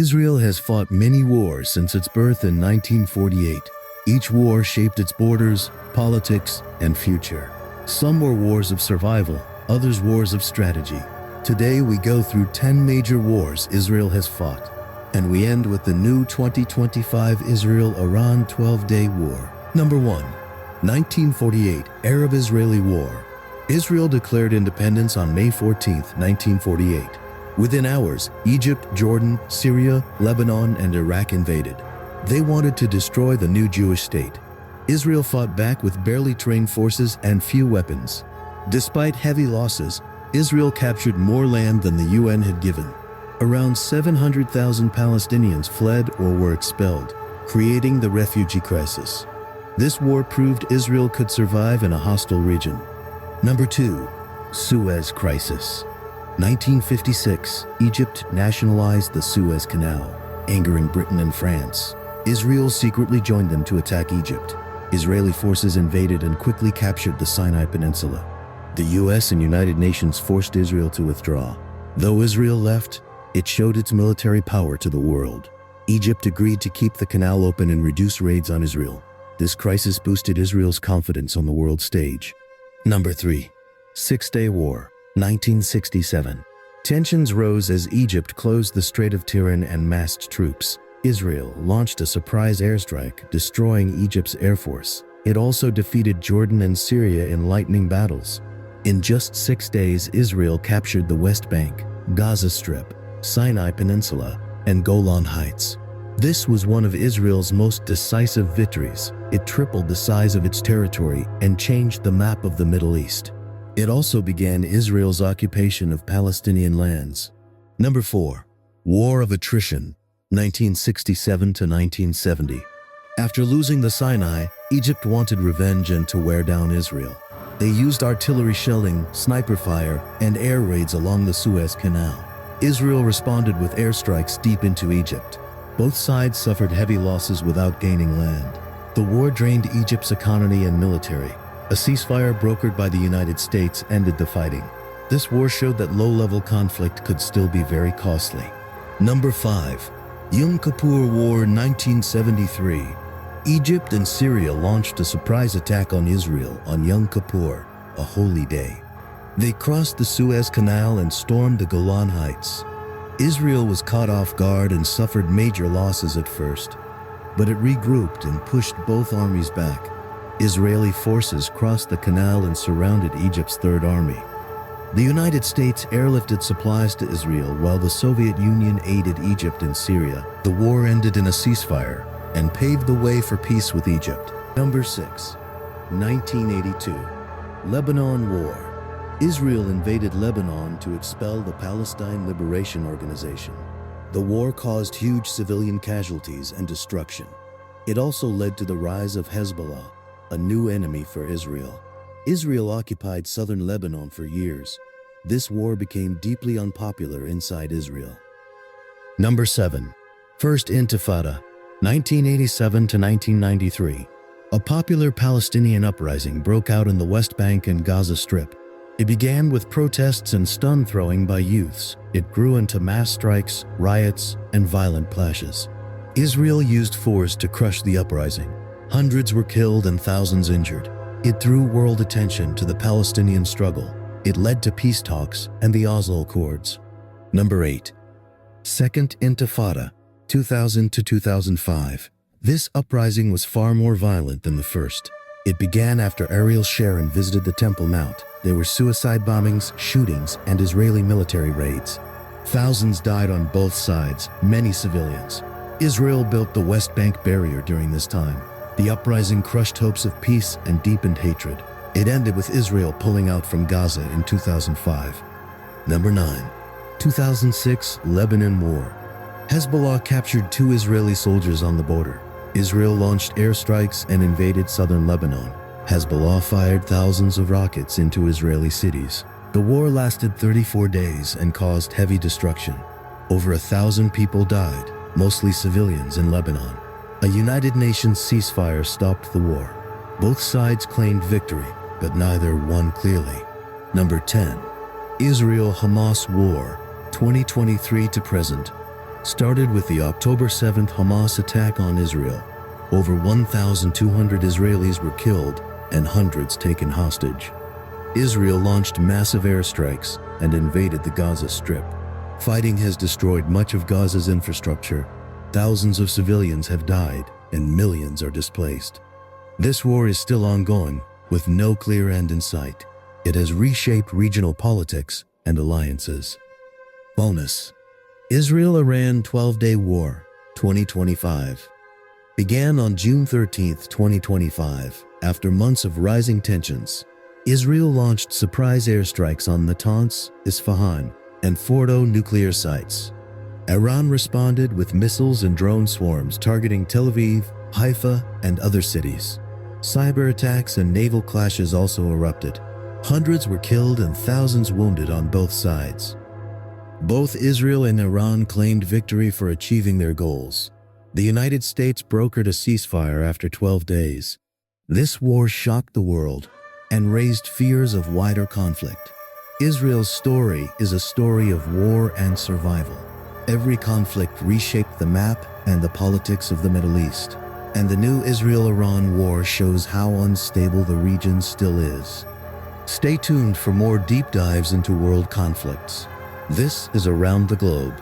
Israel has fought many wars since its birth in 1948. Each war shaped its borders, politics, and future. Some were wars of survival, others wars of strategy. Today we go through 10 major wars Israel has fought, and we end with the new 2025 Israel-Iran 12-day war. Number 1. 1948 Arab-Israeli War. Israel declared independence on May 14, 1948. Within hours, Egypt, Jordan, Syria, Lebanon, and Iraq invaded. They wanted to destroy the new Jewish state. Israel fought back with barely trained forces and few weapons. Despite heavy losses, Israel captured more land than the UN had given. Around 700,000 Palestinians fled or were expelled, creating the refugee crisis. This war proved Israel could survive in a hostile region. Number 2. Suez Crisis. 1956, Egypt nationalized the Suez Canal, angering Britain and France. Israel secretly joined them to attack Egypt. Israeli forces invaded and quickly captured the Sinai Peninsula. The US and United Nations forced Israel to withdraw. Though Israel left, it showed its military power to the world. Egypt agreed to keep the canal open and reduce raids on Israel. This crisis boosted Israel's confidence on the world stage. Number 3. Six-Day War, 1967. Tensions rose as Egypt closed the Strait of Tiran and massed troops. Israel launched a surprise airstrike, destroying Egypt's air force. It also defeated Jordan and Syria in lightning battles. In just 6 days, Israel captured the West Bank, Gaza Strip, Sinai Peninsula, and Golan Heights. This was one of Israel's most decisive victories. It tripled the size of its territory and changed the map of the Middle East. It also began Israel's occupation of Palestinian lands. Number 4. War of Attrition, 1967 to 1970. After losing the Sinai, Egypt wanted revenge and to wear down Israel. They used artillery shelling, sniper fire, and air raids along the Suez Canal. Israel responded with airstrikes deep into Egypt. Both sides suffered heavy losses without gaining land. The war drained Egypt's economy and military. A ceasefire brokered by the United States ended the fighting. This war showed that low-level conflict could still be very costly. Number 5. Yom Kippur War 1973. Egypt and Syria launched a surprise attack on Israel on Yom Kippur, a holy day. They crossed the Suez Canal and stormed the Golan Heights. Israel was caught off guard and suffered major losses at first, but it regrouped and pushed both armies back. Israeli forces crossed the canal and surrounded Egypt's Third Army. The United States airlifted supplies to Israel while the Soviet Union aided Egypt and Syria. The war ended in a ceasefire and paved the way for peace with Egypt. Number 6. 1982. Lebanon War. Israel invaded Lebanon to expel the Palestine Liberation Organization. The war caused huge civilian casualties and destruction. It also led to the rise of Hezbollah, a new enemy for Israel. Israel occupied southern Lebanon for years. This war became deeply unpopular inside Israel. Number 7. First Intifada, 1987 to 1993. A popular Palestinian uprising broke out in the West Bank and Gaza Strip. It began with protests and stun throwing by youths. It grew into mass strikes, riots, and violent clashes. Israel used force to crush the uprising. Hundreds were killed and thousands injured. It drew world attention to the Palestinian struggle. It led to peace talks and the Oslo Accords. Number 8. Second Intifada, 2000 to 2005. This uprising was far more violent than the first. It began after Ariel Sharon visited the Temple Mount. There were suicide bombings, shootings, and Israeli military raids. Thousands died on both sides, many civilians. Israel built the West Bank barrier during this time. The uprising crushed hopes of peace and deepened hatred. It ended with Israel pulling out from Gaza in 2005. Number 9. 2006 Lebanon War. Hezbollah captured 2 Israeli soldiers on the border. Israel launched airstrikes and invaded southern Lebanon. Hezbollah fired thousands of rockets into Israeli cities. The war lasted 34 days and caused heavy destruction. Over 1,000 people died, mostly civilians in Lebanon. A United Nations ceasefire stopped the war. Both sides claimed victory, but neither won clearly. Number 10. Israel-Hamas War, 2023 to present. started with the October 7th Hamas attack on Israel. Over 1,200 Israelis were killed and hundreds taken hostage. Israel launched massive airstrikes and invaded the Gaza Strip. Fighting has destroyed much of Gaza's infrastructure. Thousands of civilians have died and millions are displaced. This war is still ongoing, with no clear end in sight. It has reshaped regional politics and alliances. Bonus: Israel-Iran 12-Day War, 2025. Began on June 13, 2025, after months of rising tensions. Israel launched surprise airstrikes on Natanz, Isfahan, and Fordo nuclear sites. Iran responded with missiles and drone swarms targeting Tel Aviv, Haifa, and other cities. Cyber attacks and naval clashes also erupted. Hundreds were killed and thousands wounded on both sides. Both Israel and Iran claimed victory for achieving their goals. The United States brokered a ceasefire after 12 days. This war shocked the world and raised fears of wider conflict. Israel's story is a story of war and survival. Every conflict reshaped the map and the politics of the Middle East. And the new Israel-Iran war shows how unstable the region still is. Stay tuned for more deep dives into world conflicts. This is Around the Globe.